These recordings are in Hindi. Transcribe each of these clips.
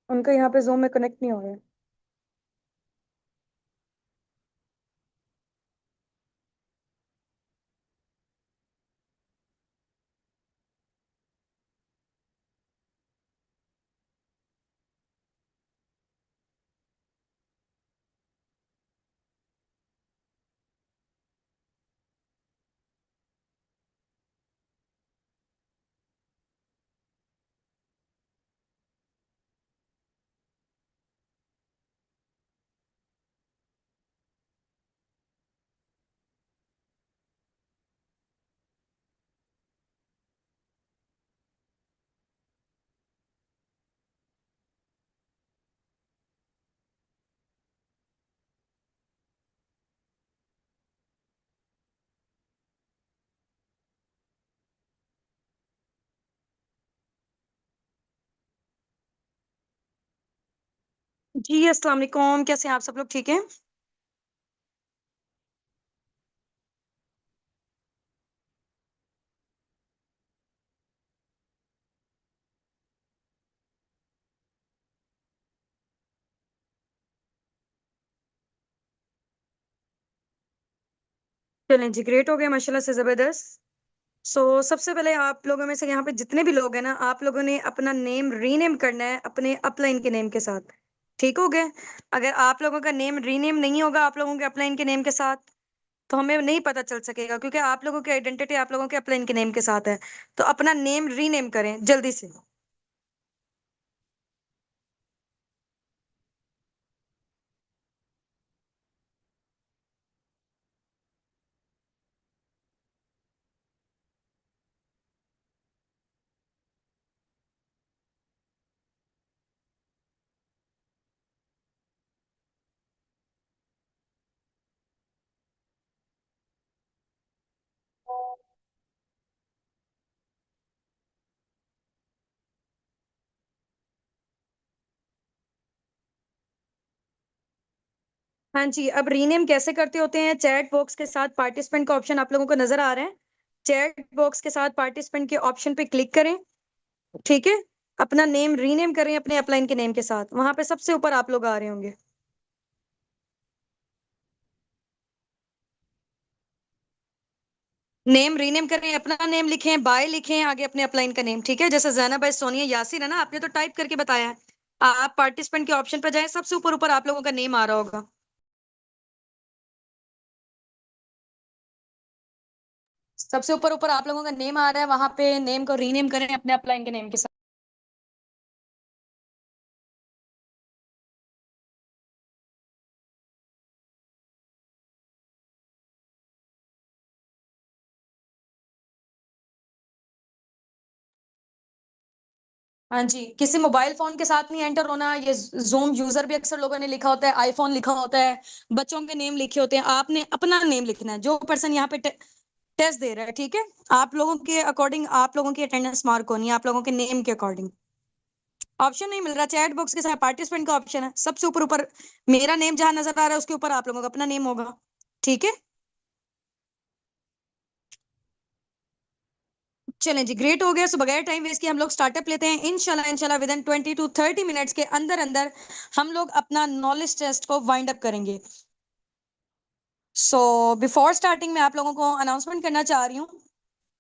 उनका यहाँ पे जूम में कनेक्ट नहीं हो रहा है। जी अस्सलाम वालेकुम, कैसे हैं आप सब लोग? ठीक है। चलें जी, ग्रेट हो गया माशाल्लाह से, जबरदस्त। सबसे पहले आप लोगों में से यहाँ पे जितने भी लोग हैं ना, आप लोगों ने अपना नेम रीनेम करना है अपने अपलाइन के नेम के साथ। ठीक हो गया? अगर आप लोगों का नेम रीनेम नहीं होगा आप लोगों के अपलाइन के नेम के साथ, तो हमें नहीं पता चल सकेगा, क्योंकि आप लोगों की आइडेंटिटी आप लोगों के अपलाइन के नेम के साथ है। तो अपना नेम रीनेम करें जल्दी से। हाँ जी, अब रीनेम कैसे करते होते हैं? चैट बॉक्स के साथ पार्टिसिपेंट का ऑप्शन आप लोगों को नजर आ रहा है। चैट बॉक्स के साथ पार्टिसिपेंट के ऑप्शन पे क्लिक करें। ठीक है। अपना नेम रीनेम करें अपने अपलाइन के नेम के साथ, वहां पे सबसे ऊपर आप लोग आ रहे होंगे। नेम रीनेम करें, अपना नेम लिखें, बाय लिखें आगे अपने अपलाइन का नेम। ठीक है, जैसे जैनब है, सोनिया, यासिर है ना, आपने तो टाइप करके बताया है। आप पार्टिसिपेंट के ऑप्शन पर जाएं, सबसे ऊपर ऊपर आप लोगों का नेम आ रहा होगा। सबसे ऊपर ऊपर आप लोगों का नेम आ रहा है, वहां पे नेम को रीनेम करें अपने अपलाइन के नेम के साथ। हाँ जी, किसी मोबाइल फोन के साथ नहीं एंटर होना। ये जूम यूजर भी अक्सर लोगों ने लिखा होता है, आईफोन लिखा होता है, बच्चों के नेम लिखे होते हैं। आपने अपना नेम लिखना है, जो पर्सन यहाँ पे टेस्ट दे रहा है। ठीक है, आप लोगों के अकॉर्डिंग आप लोगों की अटेंडेंस मार्क होनी है, आप लोगों के नेम के अकॉर्डिंग। ऑप्शन नहीं मिल रहा, चैट बॉक्स के साथ पार्टिसिपेंट का ऑप्शन है, सबसे ऊपर ऊपर मेरा नेम जहां नजर आ रहा है उसके ऊपर आप लोगों का अपना नेम होगा। ठीक है। चलें जी, ग्रेट हो गया। सो बगैर टाइम वेस्ट किए हम लोग स्टार्टअप लेते हैं। इंशाल्लाह इंशाल्लाह विद इन 20 to 30 मिनट्स के अंदर अंदर हम लोग अपना नॉलेज टेस्ट को वाइंड अप करेंगे। बिफोर स्टार्टिंग में आप लोगों को अनाउंसमेंट करना चाह रही हूँ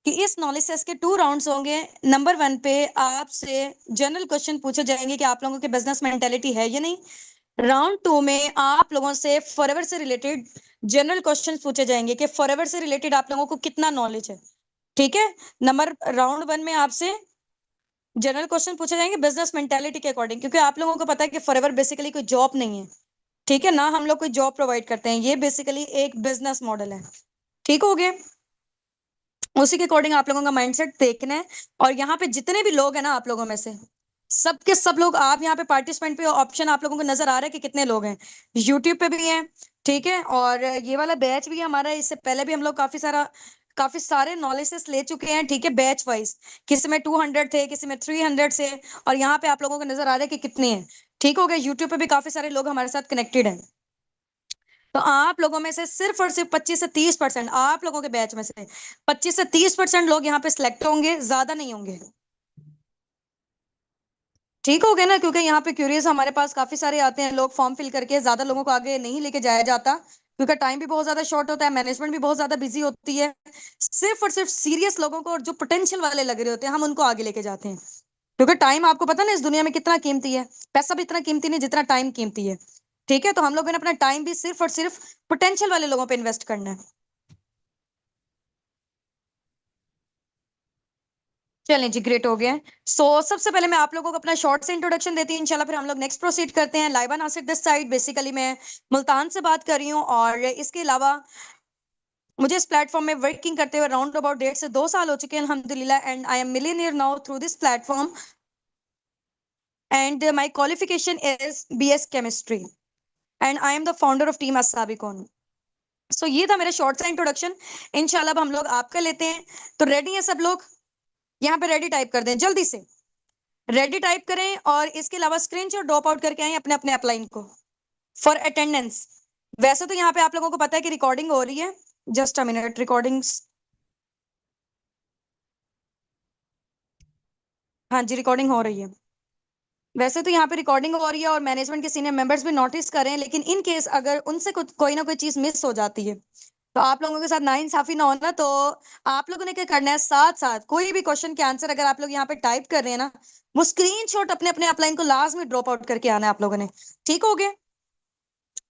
कि इस नॉलेज टेस्ट के 2 राउंड्स होंगे। नंबर 1 पे आपसे जनरल क्वेश्चन पूछे जाएंगे कि आप लोगों की बिजनेस मेंटेलिटी है या नहीं। राउंड 2 में आप लोगों से फॉरएवर से रिलेटेड जनरल क्वेश्चन पूछे जाएंगे कि फॉरएवर से रिलेटेड आप लोगों को कितना नॉलेज है। ठीक है। राउंड 1 में आपसे जनरल क्वेश्चन पूछे जाएंगे बिजनेस मेंटेलिटी के अकॉर्डिंग, क्योंकि आप लोगों को पता है कि फॉरएवर बेसिकली कोई जॉब नहीं है। ठीक है ना, हम लोग कोई जॉब प्रोवाइड करते हैं, ये बेसिकली एक बिजनेस मॉडल है। ठीक हो गया। उसी के अकॉर्डिंग आप लोगों का माइंडसेट देखना है। और यहाँ पे जितने भी लोग हैं ना आप लोगों में से सबके सब लोग, आप यहाँ पे पार्टिसिपेंट पे ऑप्शन आप लोगों को नजर आ रहा है कि कितने लोग हैं। यूट्यूब पे भी हैं। ठीक है, और ये वाला बैच भी हमारा, इससे पहले भी हम लोग काफी सारे नॉलेजेस ले चुके हैं। ठीक है, बैच वाइज किसी में 200 थे, किसी में 300 से, और यहाँ पे आप लोगों को नजर आ रहा है कि कितने हैं। ठीक हो गया, यूट्यूब पे भी काफी सारे लोग हमारे साथ कनेक्टेड हैं। तो आप लोगों में से सिर्फ और सिर्फ 25 से 30% आप लोगों के बैच में से 25 से 30% लोग यहाँ पे सिलेक्ट होंगे, ज्यादा नहीं होंगे। ठीक हो गया ना, क्योंकि यहाँ पे क्यूरियस हमारे पास काफी सारे आते हैं लोग, फॉर्म फिल करके ज्यादा लोगों को आगे नहीं लेके जाया जाता, क्योंकि टाइम भी बहुत ज्यादा शॉर्ट होता है, मैनेजमेंट भी बहुत ज्यादा बिजी होती है। सिर्फ और सिर्फ सीरियस लोगों को और जो पोटेंशियल वाले लग रहे होते हैं हम उनको आगे लेके जाते हैं, क्योंकि टाइम आपको पता ना इस दुनिया में कितना कीमती है। पैसा भी इतना कीमती नहीं जितना टाइम कीमती है। ठीक है, तो हम लोगों ने अपना टाइम भी सिर्फ और सिर्फ पोटेंशियल वाले लोगों पे इन्वेस्ट करना है। चलें जी, ग्रेट हो गया है। सबसे पहले मैं आप लोगों को अपना शॉर्ट से इंट्रोडक्शन देती हूँ इंशाल्लाह, फिर हम लोग नेक्स्ट प्रोसीड करते हैं। Laiba Nasir this side, basically मैं मुल्तान से बात कर रही हूँ, और इसके अलावा मुझे इस प्लेटफॉर्म में वर्किंग करते हुए अराउंड अबाउट 1.5 से 2 साल हो चुके हैं अल्हम्दुलिल्लाह, and I am millionaire now through this platform, and my qualification is BS chemistry, and I am the founder of team असाबिकॉन। ये था मेरा शॉर्ट सा इंट्रोडक्शन। इंशाल्लाह अब हम लोग आपका लेते हैं। तो रेडी है सब लोग? यहाँ पे रेडी टाइप कर दें जल्दी से, रेडी टाइप करें, और इसके अलावा स्क्रीनशॉट ड्रॉप आउट करके आए अपने अपने अपलाइन को फॉर अटेंडेंस। वैसे तो यहाँ पे आप लोगों को पता है कि रिकॉर्डिंग हो रही है, जस्ट अ मिनट, रिकॉर्डिंग्स, हाँ जी रिकॉर्डिंग हो रही है। वैसे तो यहाँ पे रिकॉर्डिंग हो रही है और मैनेजमेंट के सीनियर मेंबर्स भी नोटिस कर रहे हैं, लेकिन इन केस अगर उनसे कोई ना कोई चीज मिस हो जाती है तो आप लोगों के साथ नाइंसाफी ना होना। तो आप लोगों ने क्या करना है, साथ साथ कोई भी क्वेश्चन के आंसर अगर आप लोग यहाँ पे टाइप कर रहे हैं ना, वो स्क्रीनशॉट अपने अपने अपलाइन को लाजमी ड्रॉप आउट करके आना है आप लोगों ने। ठीक हो गया?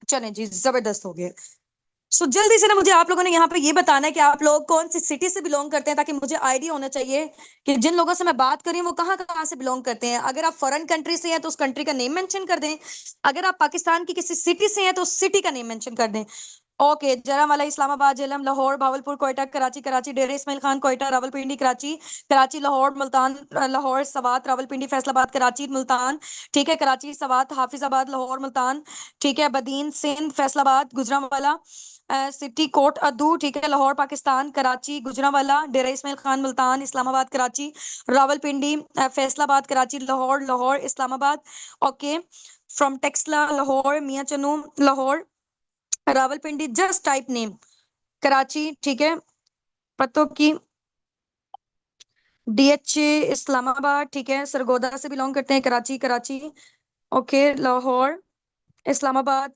चलें जी, जबरदस्त हो गया। जल्दी से ना मुझे आप लोगों ने यहाँ पे ये बताना है कि आप लोग कौन सी सिटी से बिलोंग करते हैं, ताकि मुझे आइडिया होना चाहिए कि जिन लोगों से मैं बात कर रही हूँ वो कहाँ कहाँ से बिलोंग करते हैं। अगर आप फॉरेन कंट्री से हैं तो उस कंट्री का नेम मेंशन कर दें, अगर आप पाकिस्तान की किसी सिटी से हैं तो उस सिटी का नेम मेंशन कर दें। ओके, जरावाला, इस्लामाबाद, झेलम, लाहौर, भावलपुर, कोयटा, कराची, कराची, डेरा इस्माइल खान, कोयटा, रावलपिंडी, कराची, कराची, लाहौर, मुल्तान, लाहौर, सवात, रावलपिंडी, फैसलाबाद, कराची, मुल्तान, ठीक है, कराची, सवात, हाफिजाबाद, लाहौर, मुल्तान, ठीक है, बदीन, सिंध, फैसलाबाद, गुजरांवाला, सिटी, कोट अद्दू, ठीक है, Lahore, Pakistan, Karachi, Gujranwala, Dera Ismail Khan, Multan, Islamabad, Karachi, Rawalpindi, Faisalabad, Karachi, Lahore, Lahore, Islamabad, okay, from Taxila, Lahore, Mian Channu, Lahore, Rawalpindi, just type name, Karachi, ठीक है, पतों की, DH इस्लामाबाद, ठीक है, सरगोदा से बिलोंग करते हैं, कराची, कराची, ओके, लाहौर, इस्लामाबाद,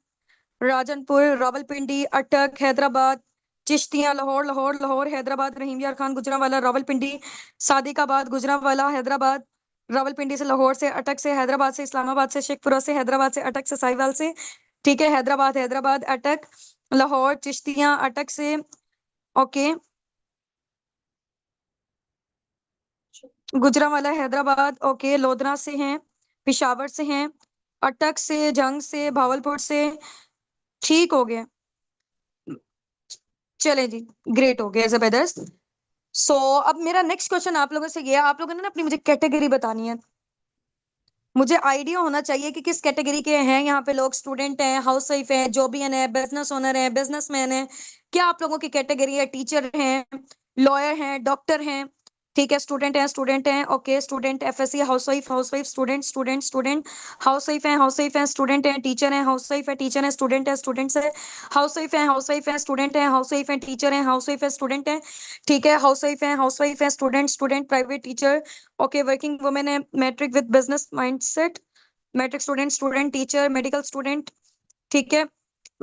राजनपुर, रावलपिंडी, अटक, हैदराबाद, चिश्तियां, लाहौर, लाहौर, लाहौर, हैदराबाद, रहीम यार खान, गुजरांवाला, रावलपिंडी, सादिकाबाद, गुजरांवाला, हैदराबाद, रावलपिंडी से, लाहौर से, अटक से, हैदराबाद से, इस्लामाबाद से, शेखपुरा से, हैदराबाद से, अटक से, साहिवाल से, ठीक है, हैदराबाद, हैदराबाद, अटक, लाहौर, चिश्तियां, अटक से, ओके, गुजरांवाला, हैदराबाद, ओके, लोधरा से हैं, पिशावर से हैं, अटक से, जंग से, भावलपुर से, ठीक हो गया। चले जी, ग्रेट हो गया, जबरदस्त। अब मेरा नेक्स्ट क्वेश्चन आप लोगों से ये है, आप लोगों ने ना अपनी मुझे कैटेगरी बतानी है। मुझे आइडिया होना चाहिए कि किस कैटेगरी के हैं यहाँ पे लोग, स्टूडेंट हैं, हाउस वाइफ है, जॉबियन है, बिजनेस ओनर है, बिजनेसमैन है, क्या आप लोगों की कैटेगरी है, टीचर हैं, लॉयर हैं, डॉक्टर हैं, ठीक है, स्टूडेंट हैं, okay, student, FSC, housewife, student, student, student, housewife है, स्टूडेंट है, टीचर है, हाउस वाइफ है, टीचर है, स्टूडेंट है, स्टूडेंट्स है, हाउस वाइफ है, स्टूडेंट है, हाउस वाइफ है, टीचर है, हाउस वाइफ है, स्टूडेंट है, ठीक है, हाउस वाइफ है, student, student, private teacher, okay, working women है, matric with business mindset, matric student, student, teacher, medical student, ठीक है,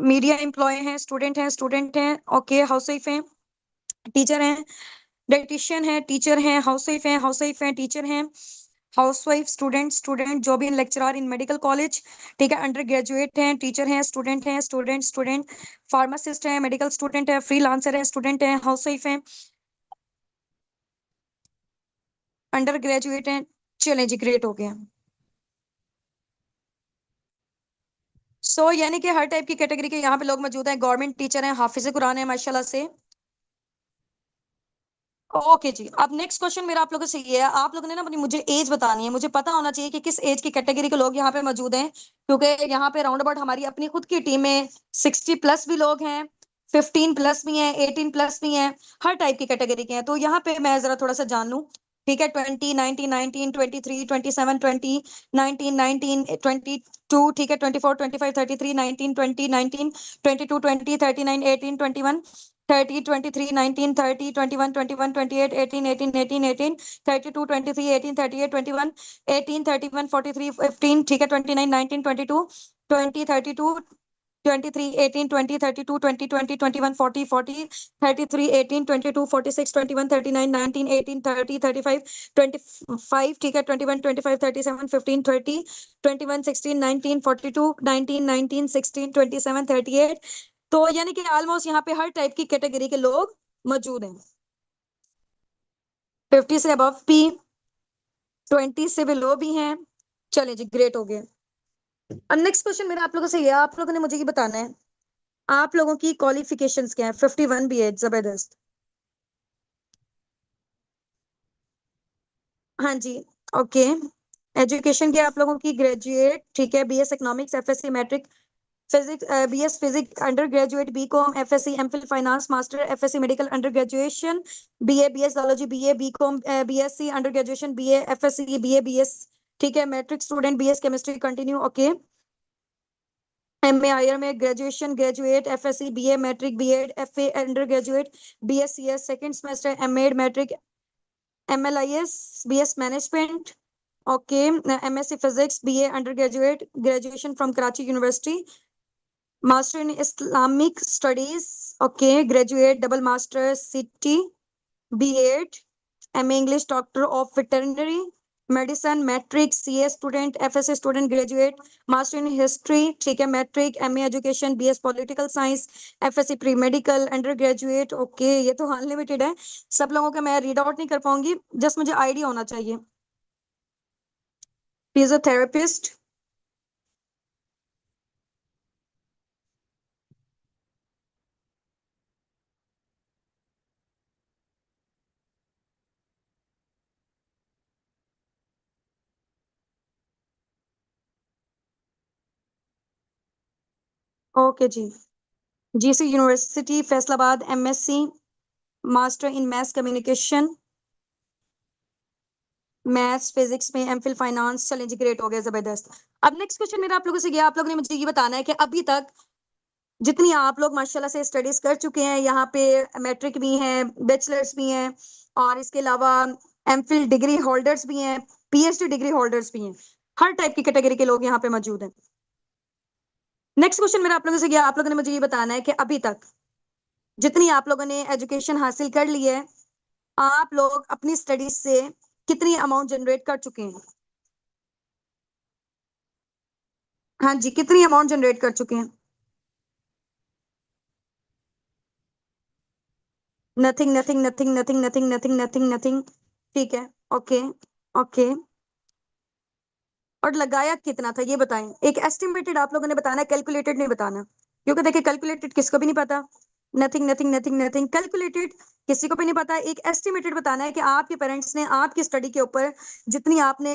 मीडिया एम्प्लॉय हैं, स्टूडेंट हैं, ओके, हाउस वाइफ हैं, टीचर हैं, डाइटिशियन है, टीचर हैं, हाउस वाइफ हैं, टीचर हैं, house wife, student, student, job in lecturer in medical college, ठीक है, अंडर ग्रेजुएट हैं, टीचर हैं, स्टूडेंट, स्टूडेंट, फार्मासिस्ट हैं, मेडिकल स्टूडेंट है, फ्रीलांसर है, स्टूडेंट हैं, हाउस वाइफ हैं, अंडर ग्रेजुएट हैं। चलें जी, ग्रेट हो गया। यानी कि हर टाइप की कैटेगरी के यहाँ पे लोग मौजूद हैं, गवर्नमेंट टीचर हैं, हाफिज कुरान है माशाल्लाह से। ओके जी, अब नेक्स्ट क्वेश्चन मेरा आप लोगों से ये है, आप लोगों ने ना अपनी मुझे एज बतानी है, मुझे पता होना चाहिए कि किस एज की कैटेगरी के लोग यहाँ पे मौजूद हैं, क्योंकि यहाँ पे राउंड अबाउट हमारी अपनी खुद की टीम में 60+ भी लोग हैं, 15+ भी हैं, 18+ भी हैं, हर टाइप की कैटेगरी के हैं। तो यहाँ पे मैं जरा थोड़ा सा जान लूं, ठीक है, 20, 19, 19, 23, 27, 20, 19, 19, 22, ठीक है, 24, 25, 33, 19, 20, 19, 22, 20, 39, 18, 21, 30, 23, 19, 30, 21, 21, 28, 18, 18, 18, 18, 32, 23, 18, 38, 21, 18, 31, 43, 15, ठीक है, 29, 19, 22, 20, 32, 23, 18, 20, 32, 20, 20, 21, 40, 40, 33, 18, 22, 46, 21, 39, 19, 18, 30, 35, 25, ठीक है, 21, 25, 37, 15, 30, 21, 16, 19, 42, 19, 19, 16, 27, 38, तो यानी कि ऑलमोस्ट यहाँ पे हर टाइप की कैटेगरी के लोग मौजूद हैं। 50 से अबव भी, 20 से बिलो भी हैं। चले जी, ग्रेट हो गए। अब नेक्स्ट क्वेश्चन मेरा आप लोगों से ये, आप लोगों ने मुझे ये बताना है आप लोगों की क्वालिफिकेशंस क्या है। 51 भी है, जबरदस्त। हाँ जी, ओके। एजुकेशन क्या है आप लोगों की? ग्रेजुएट, ठीक है, BS economics, FSc matric, physics, BS physics undergraduate, BCom, FSc MPhil finance master, FSc medical undergraduation, BA BS zoology, BA BCom, BSc undergraduation, BA FSc, BA BS, ठीक है, matric student, BS chemistry continue, okay. MA IR में graduation, graduate, FSc, BA matric, BEd, FA undergraduate, BSCS second semester, MEd matric, MLIS, BS management, okay, MSc physics, BA undergraduate, graduation from Karachi university, master in Islamic studies, okay, graduate, double master, city, BEd, MA English, doctor of veterinary medicine, matric, CA student, FSc student, graduate, master in history, ठीक है, matric, MA education, BS political science, FSc pre medical under graduate, okay. ये तो अनलिमिटेड है, सब लोगों का मैं रीड आउट नहीं कर पाऊंगी, जस्ट मुझे आइडिया होना चाहिए। फिजियोथेरेपिस्ट, ओके जी। GC university Faisalabad, MSc master in math communication, maths physics में एमफिल फाइनेंस, चलें जी, ग्रेट हो गया, जबरदस्त। अब नेक्स्ट क्वेश्चन मेरा आप लोगों से गया, आप लोगों ने मुझे ये बताना है कि अभी तक जितनी आप लोग माशाल्लाह से स्टडीज कर चुके हैं, यहाँ पे मैट्रिक भी हैं, बैचलर्स भी हैं, और इसके अलावा एमफिल डिग्री होल्डर्स भी हैं, पीएचडी डिग्री होल्डर्स भी हैं, हर टाइप की कैटेगरी के लोग यहाँ पे मौजूद हैं। नेक्स्ट क्वेश्चन मेरा आप लोगों से गया, आप लोगों ने मुझे ये बताना है कि अभी तक जितनी आप लोगों ने एजुकेशन हासिल कर ली है, आप लोग अपनी स्टडीज से कितनी अमाउंट जनरेट कर चुके हैं? हाँ जी, कितनी अमाउंट जनरेट कर चुके हैं? Nothing, nothing, nothing, nothing, nothing, nothing, nothing, nothing, ठीक है, ओके, ओके। और लगाया कितना था ये बताएं, एक एस्टिमेटेड आप लोगों ने बताना है, कैलकुलेटेड नहीं बताना, क्योंकि देखिए कैलकुलेटेड किसको भी नहीं पता। Nothing, nothing, nothing, nothing, calculated किसी को भी नहीं पता, एक एस्टिमेटेड बताना है कि आपके पेरेंट्स ने आपकी स्टडी के ऊपर जितनी आपने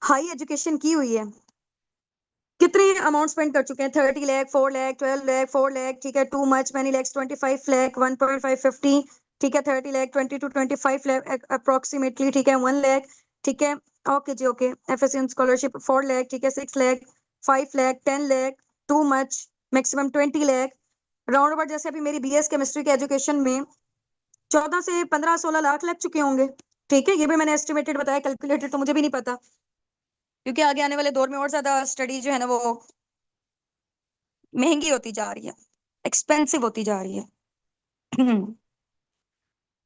हाई एजुकेशन की हुई है, कितने अमाउंट स्पेंड कर चुके हैं। 30 लाख, 4 लाख, 12 लाख, 4 लाख, ठीक है, too much, many lakhs, 25 lakh, 1.5, 50, ठीक है, 30 लाख, 20 to 25 लाख अप्रोक्सीमेटली, ठीक है, 1 लाख, ठीक है, ओके जी, ओके। एफएससी स्कॉलरशिप 4 लाख, ठीक है, 6 lakh, 5 lakh, 10 lakh, too much, maximum 20 lakh, round about जैसे अभी मेरी बीएस केमिस्ट्री के एजुकेशन में 14 से 15, 16 लाख लग चुके होंगे, ठीक है। ये भी मैंने एस्टिमेटेड बताया, कैलकुलेटेड तो मुझे भी नहीं पता, क्योंकि आगे आने वाले दौर में और ज्यादा स्टडी जो है ना वो महंगी होती जा रही है, एक्सपेंसिव होती जा रही है।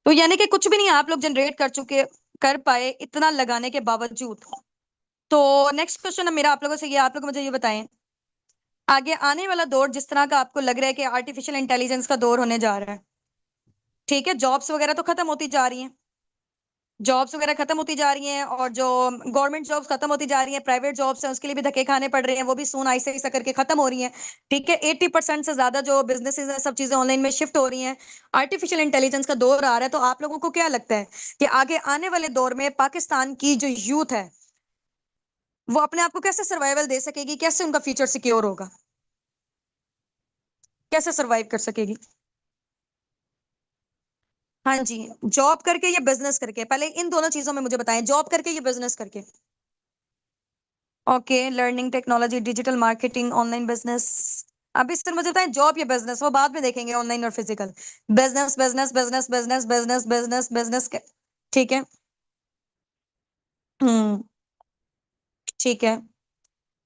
तो यानी कि कुछ भी नहीं आप लोग जनरेट कर चुके, कर पाए इतना लगाने के बावजूद। तो नेक्स्ट क्वेश्चन मेरा आप लोगों से ये, आप लोग मुझे ये बताएं, आगे आने वाला दौर जिस तरह का आपको लग रहा है कि आर्टिफिशियल इंटेलिजेंस का दौर होने जा रहा है, ठीक है, जॉब्स वगैरह तो खत्म होती जा रही हैं, जॉब्स वगैरह खत्म होती जा रही हैं, और जो गवर्नमेंट जॉब्स खत्म होती जा रही हैं, प्राइवेट जॉब्स हैं उसके लिए भी धक्के खाने पड़ रहे हैं, वो भी सून ऐसे ऐसा करके खत्म हो रही हैं, ठीक है। 80% से ज्यादा जो बिजनेसेस हैं सब चीजें ऑनलाइन में शिफ्ट हो रही हैं, आर्टिफिशियल इंटेलिजेंस का दौर आ रहा है। तो आप लोगों को क्या लगता है कि आगे आने वाले दौर में पाकिस्तान की जो यूथ है वो अपने आप को कैसे सर्वाइवल दे सकेगी, कैसे उनका फ्यूचर सिक्योर होगा, कैसे सर्वाइव कर सकेगी? हाँ जी, जॉब करके या बिजनेस करके, पहले इन दोनों चीजों में मुझे बताएं, जॉब करके या बिजनेस करके। Okay, learning technology, digital marketing, online business, अभी सर मुझे बताएं, जॉब या बिजनेस, वो बाद में देखेंगे, ऑनलाइन और physical. Business business business business business business business. ठीक है। हम्म। ठीक है।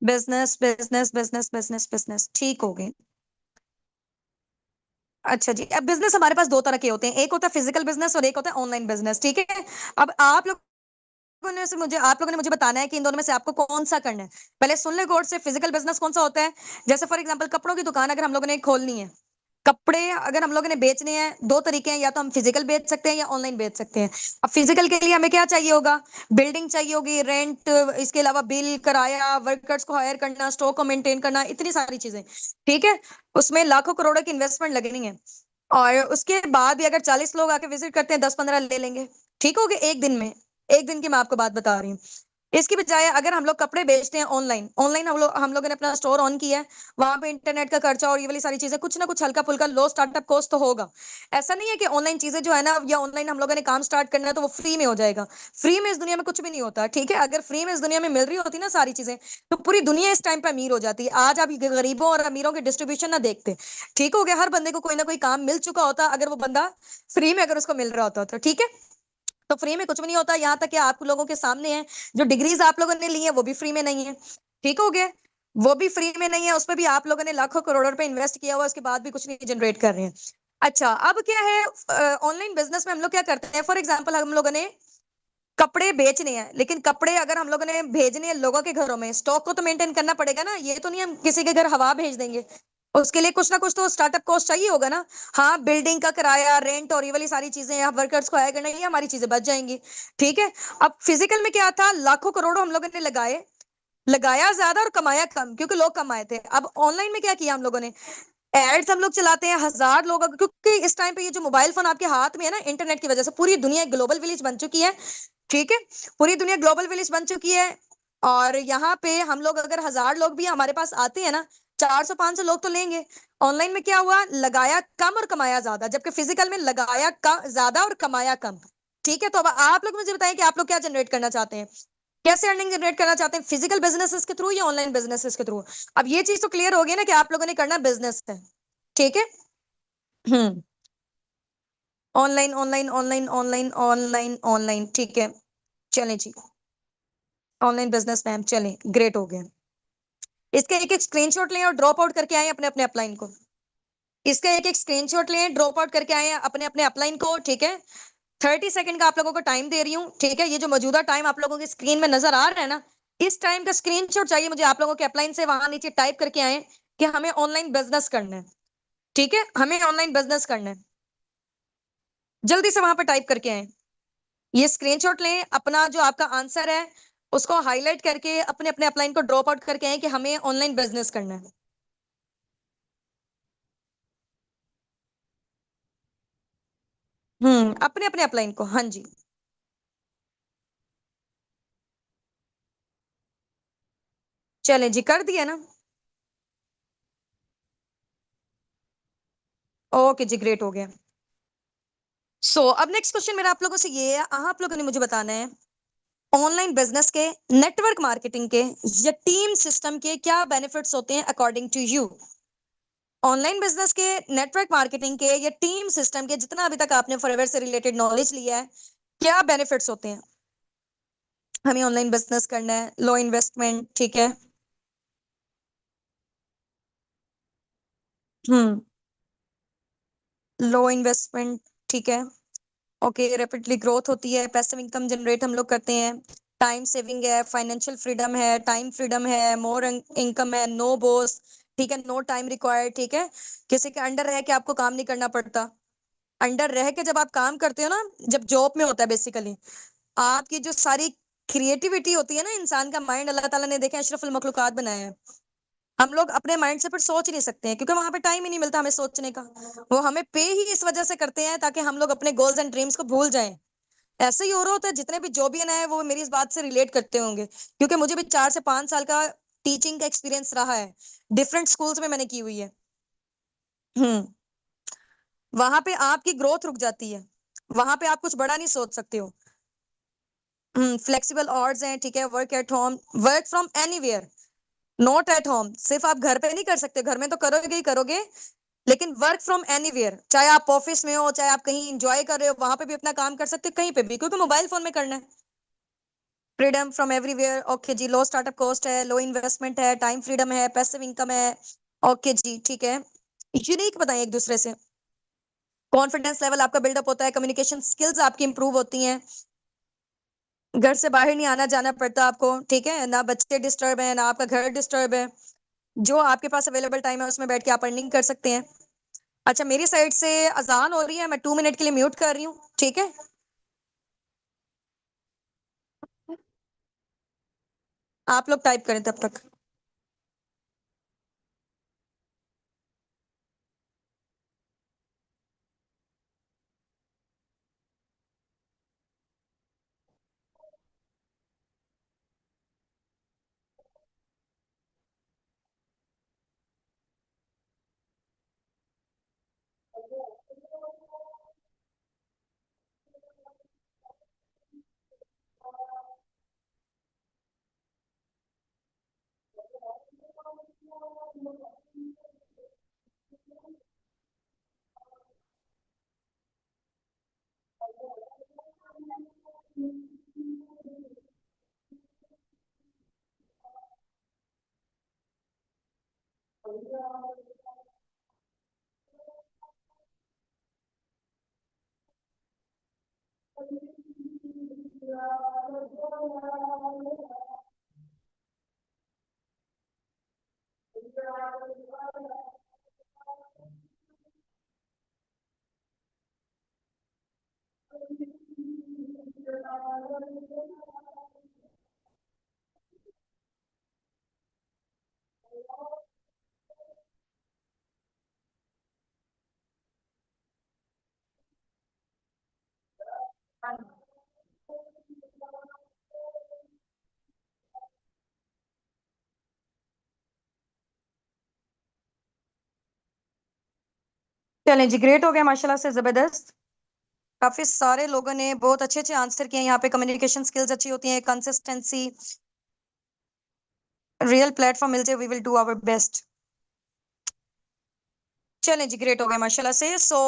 Business business business business business, ठीक हो गए। अच्छा जी, अब बिजनेस हमारे पास दो तरह के होते हैं, एक होता है फिजिकल बिजनेस और एक होता है ऑनलाइन बिजनेस, ठीक है। अब आप लोगों ने मुझे बताना है कि इन दोनों में से आपको कौन सा करना है। पहले सुन ले गौर से, फिजिकल बिजनेस कौन सा होता है। जैसे फॉर एग्जांपल कपड़ों की दुकान अगर हम लोगों ने खोलनी है, कपड़े अगर हम लोगों ने बेचने हैं, दो तरीके हैं, या तो हम फिजिकल बेच सकते हैं या ऑनलाइन बेच सकते हैं। अब फिजिकल के लिए हमें क्या चाहिए होगा, बिल्डिंग चाहिए होगी, रेंट, इसके अलावा बिल, किराया, वर्कर्स को हायर करना, स्टॉक को मेंटेन करना, इतनी सारी चीजें। ठीक है। उसमें लाखों करोड़ों की इन्वेस्टमेंट लगनी है। और उसके बाद भी अगर 40 लोग आके विजिट करते हैं, 10-15 ले लेंगे। ठीक हो गया, एक दिन में। एक दिन की मैं आपको बात बता रही हूँ। इसकी बजाय अगर हम लोग कपड़े बेचते हैं ऑनलाइन, ऑनलाइन हम लोगों ने अपना स्टोर ऑन किया है, वहां पे इंटरनेट का खर्चा और ये वाली सारी चीजें, कुछ ना कुछ हल्का फुल्का लो स्टार्टअप कॉस्ट तो होगा। ऐसा नहीं है कि ऑनलाइन चीजें जो है ना, या ऑनलाइन हम लोगों ने काम स्टार्ट करना है तो वो फ्री में हो जाएगा। फ्री में इस दुनिया में कुछ भी नहीं होता, ठीक है। अगर फ्री में इस दुनिया में मिल रही होती ना सारी चीजें, तो पूरी दुनिया इस टाइम पे अमीर हो जाती है। आज आप गरीबों और अमीरों के डिस्ट्रीब्यूशन ना देखते। ठीक हो गया, हर बंदे को कोई ना कोई काम मिल चुका होता, अगर वो बंदा फ्री में अगर उसको मिल रहा होता तो, ठीक है। तो फ्री में कुछ भी नहीं होता, यहाँ तक कि आप लोगों के सामने है, जो डिग्रीज आप लोगों ने ली है वो भी फ्री में नहीं है। ठीक हो गया। वो भी फ्री में नहीं है, उस पर भी आप लोगों ने लाखों करोड़ों रुपए इन्वेस्ट किया हुआ, उसके बाद भी कुछ नहीं जनरेट कर रहे हैं। अच्छा, अब क्या है, ऑनलाइन बिजनेस में हम लोग क्या करते हैं, फॉर एग्जाम्पल हम लोगों ने कपड़े बेचने हैं, लेकिन कपड़े अगर हम लोगों ने भेजने हैं लोगों के घरों में, स्टॉक को तो मेंटेन करना पड़ेगा ना, ये तो नहीं हम किसी के घर हवा भेज देंगे। उसके लिए कुछ ना कुछ तो स्टार्टअप कॉस्ट चाहिए होगा ना। हाँ, बिल्डिंग का किराया, रेंट और ये वाली सारी चीजें, यहाँ वर्कर्स को हायर करना, ये हमारी चीजें बच जाएंगी। ठीक है। अब फिजिकल में क्या था, लाखों करोड़ों हम लोगों ने लगाए, लगाया ज्यादा और कमाया कम, क्योंकि लोग कम आए थे। अब ऑनलाइन में क्या किया हम लोगों ने, एड्स हम लोग चलाते हैं, 1000 लोग क्योंकि इस टाइम पे ये जो मोबाइल फोन आपके हाथ में है ना, इंटरनेट की वजह से पूरी दुनिया एक ग्लोबल विलेज बन चुकी है। ठीक है। पूरी दुनिया ग्लोबल विलेज बन चुकी है। और यहाँ पे हम लोग अगर 1000 लोग भी हमारे पास आते हैं ना, 400-500 लोग तो लेंगे। ऑनलाइन में क्या हुआ, लगाया कम और कमाया ज्यादा, जबकि फिजिकल में लगाया कम ज्यादा और कमाया कम। ठीक है। तो अब आप लोग मुझे बताएं कि आप लोग क्या जनरेट करना चाहते हैं, कैसे अर्निंग जनरेट करना चाहते हैं, फिजिकल बिजनेसेस के थ्रू या ऑनलाइन बिजनेसेस के थ्रू। अब ये चीज तो क्लियर हो गई ना कि आप लोगों ने करना बिजनेस है। ठीक है। Hmm. Online online online online online online, ठीक है। चलें जी। ऑनलाइन बिजनेस मैम, चलें, ग्रेट हो गया। इसका एक एक स्क्रीनशॉट लें और ड्रॉप आउट करके आए अपने अपने अपलाइन को। इसका एक एक स्क्रीनशॉट लें, ड्रॉप आउट करके आए अपने अपने अपलाइन को, ठीक है। 30 सेकंड का आप लोगों को टाइम दे रही हूँ, ठीक है। ये जो मौजूदा टाइम आप लोगों की स्क्रीन में नजर आ रहा है ना, इस टाइम का स्क्रीनशॉट चाहिए मुझे आप लोगों के अपलाइन से, वहां नीचे टाइप करके आए कि हमें ऑनलाइन बिजनेस करना है। ठीक है, हमें ऑनलाइन बिजनेस करना है। जल्दी से वहां पर टाइप करके आए। ये स्क्रीनशॉट लें, अपना जो आपका आंसर है उसको हाईलाइट करके अपने अपने अपलाइन को ड्रॉप आउट करके आए कि हमें ऑनलाइन बिजनेस करना है। अपने अपने अपलाइन को, हाँ जी। चलें जी, कर दिया ना। ओके जी, ग्रेट हो गया। अब नेक्स्ट क्वेश्चन मेरा आप लोगों से ये है, आप लोगों ने मुझे बताना है ऑनलाइन बिजनेस के, नेटवर्क मार्केटिंग के या टीम सिस्टम के क्या बेनिफिट्स होते हैं according to you. Online business के, नेटवर्क मार्केटिंग के या टीम सिस्टम के, जितना अभी तक आपने फॉरएवर से रिलेटेड नॉलेज लिया है, क्या बेनिफिट्स होते हैं। हमें ऑनलाइन बिजनेस करना है, लो इन्वेस्टमेंट, ठीक है। हम्म। लो इन्वेस्टमेंट, ठीक है। ओके, रैपिडली ग्रोथ होती है, पैसिव इनकम जनरेट हम लोग करते हैं, टाइम सेविंग है, फाइनेंशियल फ्रीडम है, टाइम फ्रीडम है, मोर इनकम है, नो बॉस, ठीक है, नो टाइम रिक्वायर्ड, ठीक है। किसी के अंडर रह के आपको काम नहीं करना पड़ता। अंडर रह के जब आप काम करते हो ना, जब जॉब में होता है बेसिकली, आपकी जो सारी क्रिएटिविटी होती है ना, इंसान का माइंड अल्लाह ताला ने देखा अशरफुल मखलूकात बनाया है। हम लोग अपने माइंड से फिर सोच ही नहीं सकते हैं, क्योंकि वहां पे टाइम ही नहीं मिलता हमें सोचने का। वो हमें पे ही इस वजह से करते हैं ताकि हम लोग अपने गोल्स एंड ड्रीम्स को भूल जाएं। ऐसे ही हो रहा होता है, जितने भी जॉबियन है वो मेरी इस बात से रिलेट करते होंगे, क्योंकि मुझे भी 4 से 5 साल का टीचिंग का एक्सपीरियंस रहा है। डिफरेंट स्कूल्स में मैंने की हुई है। हम्म। वहां पे आपकी ग्रोथ रुक जाती है, वहां पे आप कुछ बड़ा नहीं सोच सकते हो। फ्लेक्सिबल आवर्स हैं, ठीक है, work at home, work from anywhere, not at home, सिर्फ आप घर पे नहीं कर सकते, घर में तो करोगे ही करोगे, लेकिन वर्क फ्रॉम एनीवेयर, चाहे आप ऑफिस में हो, चाहे आप कहीं इंजॉय कर रहे हो, वहां पे भी अपना काम कर सकते हो, कहीं पे भी, क्योंकि मोबाइल फोन में करना है। फ्रीडम फ्रॉम एवरीवेयर, ओके जी। लो स्टार्टअप कॉस्ट है, लो इन्वेस्टमेंट है, टाइम फ्रीडम है, पैसिव इनकम है, ओके जी, ठीक है। यूनिक बताएं एक दूसरे से, कॉन्फिडेंस लेवल आपका बिल्डअप होता है, कम्युनिकेशन स्किल्स आपकी इंप्रूव होती हैं, घर से बाहर नहीं आना जाना पड़ता आपको, ठीक है ना, बच्चे डिस्टर्ब है ना आपका घर डिस्टर्ब है, जो आपके पास अवेलेबल टाइम है उसमें बैठ के आप अर्निंग कर सकते हैं। अच्छा, मेरी साइड से अजान हो रही है, मैं 2 मिनट के लिए म्यूट कर रही हूँ, ठीक है। आप लोग टाइप करें तब तक। चलें जी, ग्रेट हो गया माशाल्लाह से, जबरदस्त। काफी सारे लोगों ने बहुत अच्छे अच्छे आंसर किए, यहाँ पे कम्युनिकेशन स्किल्स अच्छी होती हैं, कंसिस्टेंसी, रियल प्लेटफॉर्म मिल जाए, we will do our best. चलें जी, ग्रेट हो गया माशाल्लाह से। So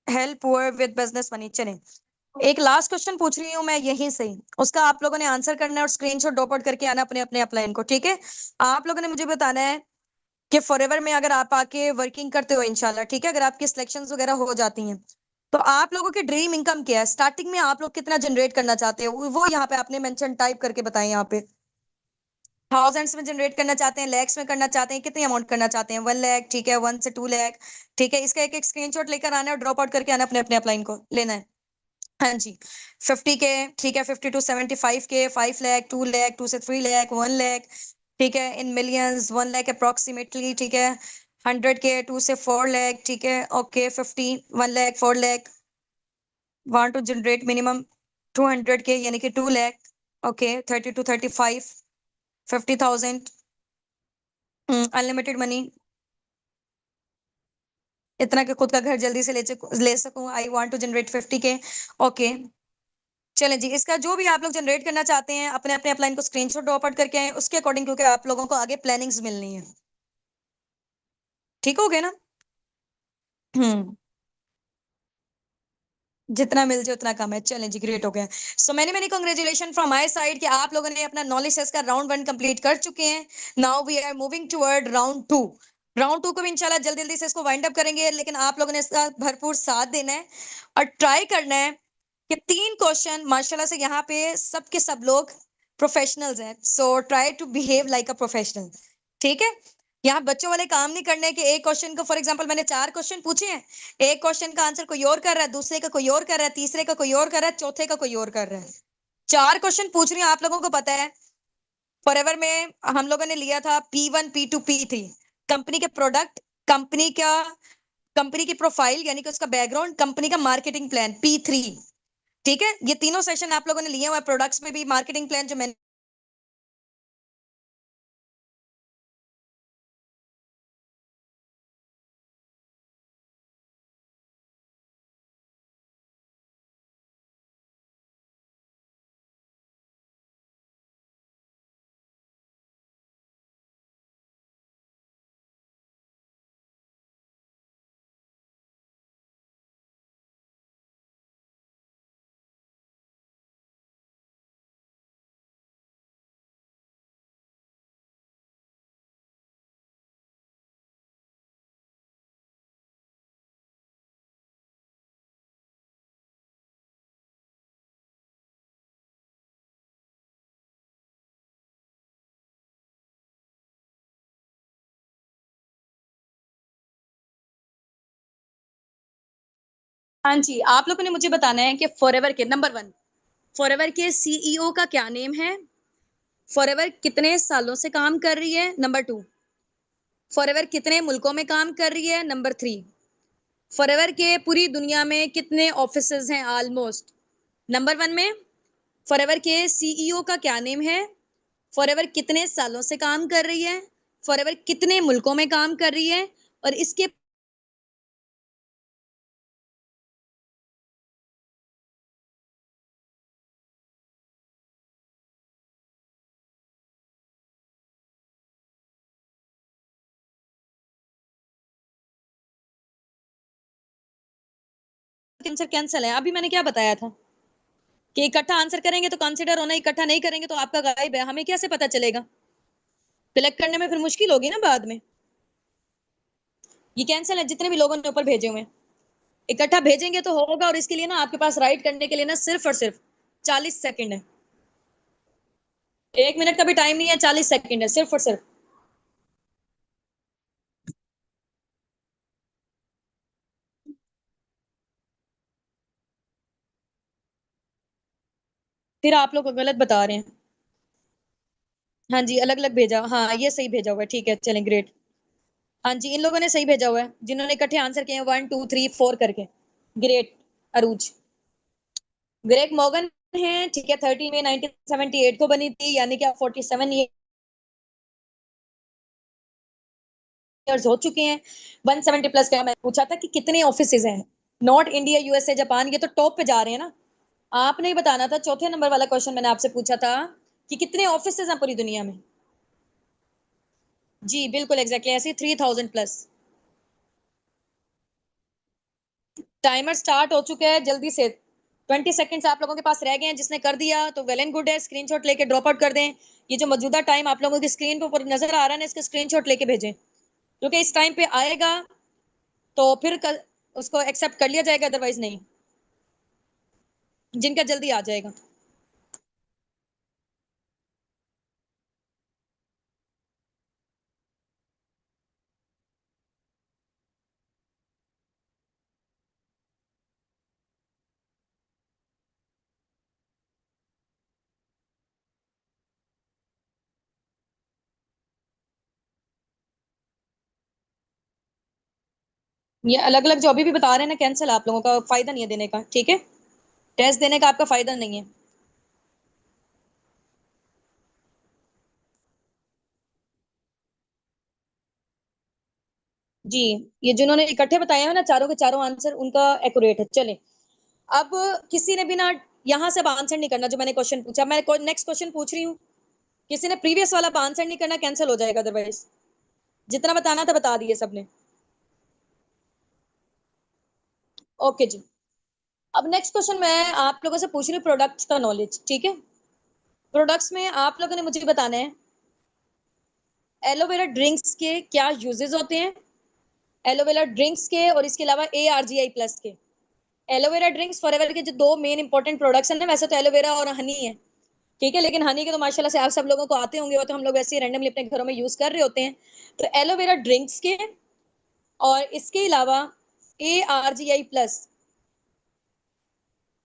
help poor with business money. चलें, एक लास्ट क्वेश्चन पूछ रही हूँ मैं यहीं से, उसका आप लोगों ने आंसर करना है और स्क्रीनशॉट ड्रॉप आउट करके आना अपने अपने अपलाइन को, ठीक है। आप लोगों ने मुझे बताना है कि फॉरएवर में अगर आप आके वर्किंग करते हो इंशाल्लाह, ठीक है, अगर आपकी सिलेक्शंस वगैरह हो जाती हैं, तो आप लोगों की ड्रीम इनकम क्या है, स्टार्टिंग में आप लोग कितना जनरेट करना चाहते हो, वो यहाँ पे आपने मेंशन टाइप करके बताएं। यहाँ पे थाउजेंड्स में जनरेट करना चाहते हैं, लैक्स में करना चाहते हैं, कितनी अमाउंट करना चाहते हैं, 1 लाख, ठीक है, 1 से 2 लाख, ठीक है। इसका एक एक स्क्रीनशॉट लेकर आना है और ड्रॉप आउट करके आना, अपने अपने अपलाइन को लेना है। हाँ जी, 50 के, ठीक है, 50 to 75 के, 5 लाख, 2 लाख, 2 से 3 लाख, 1 लाख, ठीक है, इन मिलियंस, 1 लाख अप्रोक्सीमेटली, ठीक है, 100 के, 2 से 4 लाख, ठीक है, okay, 50, 1 lakh, 4 lakh, want to generate minimum 200 K, यानी कि 2 lakh, okay, 30 to 35, 50,000, unlimited money, इतना कि खुद का घर जल्दी से ले सकूं, आई वांट टू जनरेट 50 के, ओके। चलें जी, इसका जो भी आप लोग जनरेट करना चाहते हैं, अपने अपने अपलाइन को स्क्रीनशॉट ड्रॉप आउट करके आए उसके अकॉर्डिंग, क्योंकि आप लोगों को आगे प्लानिंग्स मिलनी है, ठीक हो गया ना। हम्म, जितना मिल जाए उतना कम है। चलें जी, ग्रेट हो गया। So many many congratulation from my side कि आप लोगों ने अपना नॉलेज टेस्ट का राउंड 1 कंप्लीट कर चुके हैं। Now we are moving toward round 2। Round 2 को भी इंशाल्लाह जल्दी जल्दी से इसको वाइंड अप करेंगे, लेकिन आप लोगों ने इसका भरपूर साथ देना है और ट्राई करना है कि 3 क्वेश्चन माशाल्लाह से यहाँ पे सबके सब लोग प्रोफेशनल्स हैं, so try to behave like a professional, ठीक है। यहाँ बच्चों वाले काम नहीं करने के, एक क्वेश्चन को, फॉर एग्जांपल मैंने 4 क्वेश्चन पूछे हैं, एक क्वेश्चन का आंसर कोई और कर रहा है, दूसरे का कोई और कर रहा है, तीसरे का कोई और कर रहा है, चौथे का कोई और कर रहा है। 4 क्वेश्चन पूछ रही हूँ, आप लोगों को पता है फॉरएवर में हम लोगों ने लिया था P1, P2, P3, कंपनी के प्रोडक्ट, कंपनी का, कंपनी की प्रोफाइल यानी कि उसका बैकग्राउंड, कंपनी का मार्केटिंग प्लान, P3, ठीक है। ये तीनों सेशन आप लोगों ने लिए हुए, प्रोडक्ट्स में भी मार्केटिंग प्लान जो मैंने हाँ जी, आप लोगों ने मुझे बताना है कि फॉरएवर के नंबर 1 फॉरएवर के सीईओ का क्या नेम है? फॉरएवर कितने सालों से काम कर रही है? नंबर 2 फॉरएवर कितने मुल्कों में काम कर रही है? नंबर 3 फॉरएवर के पूरी दुनिया में कितने ऑफिसेज हैं ऑलमोस्ट? नंबर 1 में फॉरएवर के सीईओ का क्या नेम है? फॉरएवर कितने सालों से काम कर रही है? फॉरएवर कितने मुल्कों में काम कर रही है? और इसके आंसर कैंसिल है। अभी मैंने क्या बताया था कि इकट्ठा आंसर करेंगे तो कंसिडर होना, इकट्ठा नहीं करेंगे तो आपका गायब है। हमें कैसे पता चलेगा? सिलेक्ट करने में फिर मुश्किल होगी ना बाद में। ये कैंसिल है जितने भी लोगों ने ऊपर भेजे हुए हैं। इकट्ठा भेजेंगे तो होगा, और इसके लिए ना आपके पास राइट करने के लिए ना सिर्फ और सिर्फ 40 सेकंड है। 1 मिनट का भी टाइम नहीं है, 40 सेकंड है सिर्फ और सिर्फ। फिर आप लोग गलत बता रहे हैं। हाँ जी, अलग अलग भेजा। हाँ, ये सही भेजा हुआ है। ठीक है, चलें, ग्रेट। हाँ जी, इन लोगों ने सही भेजा हुआ है जिन्होंने इकट्ठे आंसर किए हैं 1 2 3 4 करके। ग्रेट। अरूज। ग्रेग मॉर्गन है, ठीक है, 30 में 1978 को बनी थी, यानी कि आप 47 ईयर्स हो चुके हैं। 170 प्लस का मैं पूछा था कि कितने ऑफिसेज हैं। नॉट इंडिया, यूएसए, जापान, ये तो टॉप पे जा रहे हैं ना। आपने ही बताना था, चौथे नंबर वाला क्वेश्चन मैंने आपसे पूछा था कि कितने ऑफिसेज हैं पूरी दुनिया में। जी बिल्कुल, एग्जैक्टली ऐसे 3000 प्लस। टाइमर स्टार्ट हो चुका है, जल्दी से। 20 सेकेंड्स आप लोगों के पास रह गए हैं। जिसने कर दिया तो वेल एंड गुड है, स्क्रीनशॉट लेके ड्रॉप आउट कर दें। ये जो मौजूदा टाइम आप लोगों की स्क्रीन पे ऊपर नजर आ रहा है ना, इसका स्क्रीनशॉट लेके भेजें, क्योंकि इस टाइम पे आएगा तो फिर उसको एक्सेप्ट कर लिया जाएगा, अदरवाइज नहीं। जिनका जल्दी आ जाएगा। ये अलग अलग जो अभी भी बता रहे हैं ना, कैंसिल। आप लोगों का फायदा नहीं है देने का, ठीक है। टेस्ट देने का आपका फायदा नहीं है। जी, ये जिन्होंने इकट्ठे बताए हैं ना चारों के चारों आंसर, उनका एक्यूरेट है। चले, अब किसी ने भी ना यहाँ से अब आंसर नहीं करना जो मैंने क्वेश्चन पूछा। मैं नेक्स्ट क्वेश्चन पूछ रही हूँ। किसी ने प्रीवियस वाला आंसर नहीं करना, कैंसिल हो जाएगा अदरवाइज। जितना बताना था बता दिए सबने। ओके जी। अब नेक्स्ट क्वेश्चन मैं आप लोगों से पूछ रही हूँ, प्रोडक्ट्स का नॉलेज, ठीक है। प्रोडक्ट्स में आप लोगों ने मुझे बताना है एलोवेरा ड्रिंक्स के क्या यूजेस होते हैं। एलोवेरा ड्रिंक्स के और इसके अलावा ARGI+ के। एलोवेरा ड्रिंक्स फॉरएवर के जो दो मेन इंपॉर्टेंट प्रोडक्ट्स हैं ना, वैसे तो एलोवेरा और हनी है, ठीक है, लेकिन हनी के तो माशाल्लाह से आप सब लोगों को आते होंगे, वो तो हम लोग वैसे ही रैंडमली अपने घरों में यूज कर रहे होते हैं। तो एलोवेरा ड्रिंक्स के और इसके अलावा ARGI+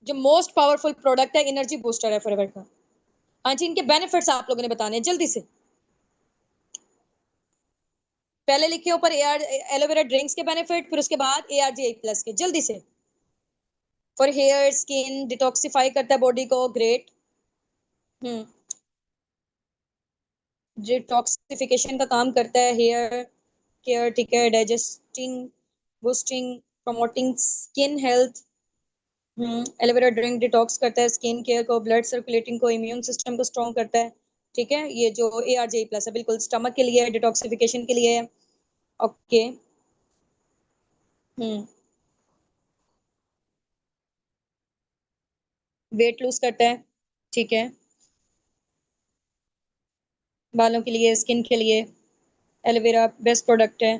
जो मोस्ट पावरफुल प्रोडक्ट है, एनर्जी बूस्टर है फॉरएवर का। हाँ जी, इनके बेनिफिट्स आप लोगों ने बताने हैं जल्दी से। पहले लिखे ऊपर एलोवेरा ड्रिंक्स के बेनिफिट, फिर उसके बाद ARGI+ के, जल्दी से। फॉर हेयर स्किन, डिटॉक्सिफाई करता है बॉडी को, ग्रेट। हम्म। डिटॉक्सिफिकेशन का काम करता है, हेयर केयर, ठीक है, digesting, boosting, promoting skin health. Aloe vera drink detox करता है स्किन केयर को, ब्लड सर्कुलेटिंग को, इम्यून सिस्टम को स्ट्रॉन्ग करता है, ठीक है। ये जो ARGI+ है, बिल्कुल स्टमक के लिए, डिटॉक्सिफिकेशन के लिए है। ओके। हम्म। वेट लूज करता है, ठीक है। बालों के लिए, स्किन के लिए एलोवेरा बेस्ट प्रोडक्ट है।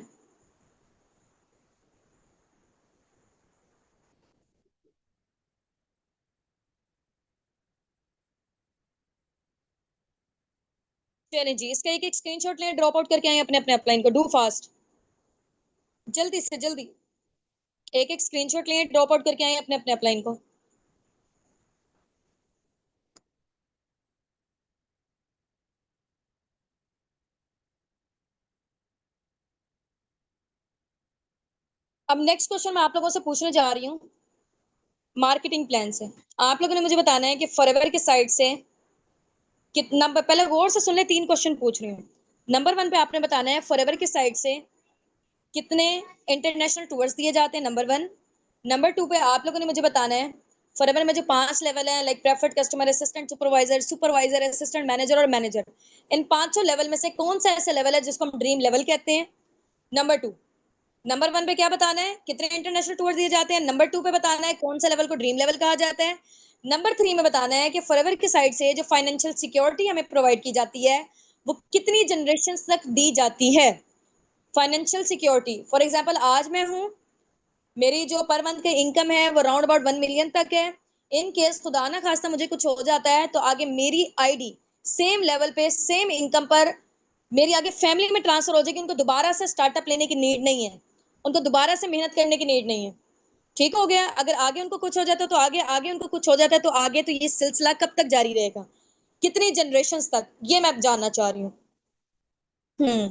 चलिए जी, इसका एक एक स्क्रीनशॉट लें, ड्रॉप आउट करके आए अपने अपने अपलाइन को, डू फास्ट, जल्दी से जल्दी। एक एक स्क्रीनशॉट लिए, ड्रॉप आउट करके आए अपने अपने अपलाइन को। अब नेक्स्ट क्वेश्चन मैं आप लोगों से पूछने जा रही हूँ मार्केटिंग प्लान से। आप लोगों ने मुझे बताना है कि फॉरएवर की साइड से कितना, पहले गौर से सुन ले, 3 क्वेश्चन पूछ रही हूँ। नंबर 1 पे आपने बताना है फॉरएवर की साइड से कितने इंटरनेशनल टूर्स दिए जाते हैं, नंबर 1। नंबर 2 पे आप लोगों ने मुझे बताना है फॉरएवर में जो 5 लेवल है, like preferred customer, assistant, supervisor, supervisor, assistant manager और मैनेजर, इन पांचों लेवल में से कौन सा ऐसा लेवल है जिसको हम ड्रीम लेवल कहते हैं। नंबर 2, नंबर 1 पे क्या बताना है, कितने इंटरनेशनल टूर दिए जाते हैं। नंबर 2 पे बताना है कौन सा लेवल को ड्रीम लेवल कहा जाता है। नंबर 3 में बताना है कि फॉरएवर की साइड से जो फाइनेंशियल सिक्योरिटी हमें प्रोवाइड की जाती है वो कितनी जनरेशन तक दी जाती है। फाइनेंशियल सिक्योरिटी, फॉर एग्जाम्पल आज मैं हूँ, मेरी जो पर मंथ की इनकम है वो राउंड अबाउट 1 मिलियन तक है। इन केस खुदा ना खास्ता मुझे कुछ हो जाता है तो आगे मेरी आईडी सेम लेवल पे सेम इनकम पर मेरी आगे फैमिली में ट्रांसफर हो जाएगी। उनको दोबारा से स्टार्टअप लेने की नीड नहीं है, उनको दोबारा से मेहनत करने की नीड नहीं है। ठीक हो गया। अगर आगे उनको कुछ हो जाता है तो आगे आगे उनको कुछ हो जाता है तो आगे, तो ये सिलसिला कब तक जारी रहेगा, कितनी जनरेशन तक, ये मैं जानना चाह रही हूँ। हम्म।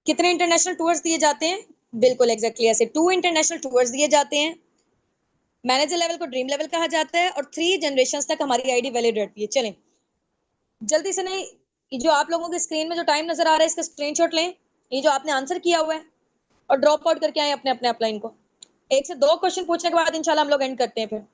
कितने इंटरनेशनल टूर्स दिए जाते हैं, बिल्कुल एग्जैक्टली ऐसे 2 इंटरनेशनल टूर्स दिए जाते हैं। मैनेजर लेवल को ड्रीम लेवल कहा जाता है और 3 जनरेशन तक हमारी आईडी वैलिड रहती है। चलें जल्दी से, नहीं जो आप लोगों के स्क्रीन में जो टाइम नजर आ रहा है इसका स्क्रीनशॉट लें, ये जो आपने आंसर किया हुआ है, और ड्रॉप आउट करके आए अपने अपने अपलाइन को। 1 से 2 क्वेश्चन पूछने के बाद इंशाल्लाह हम लोग एंड करते हैं फिर।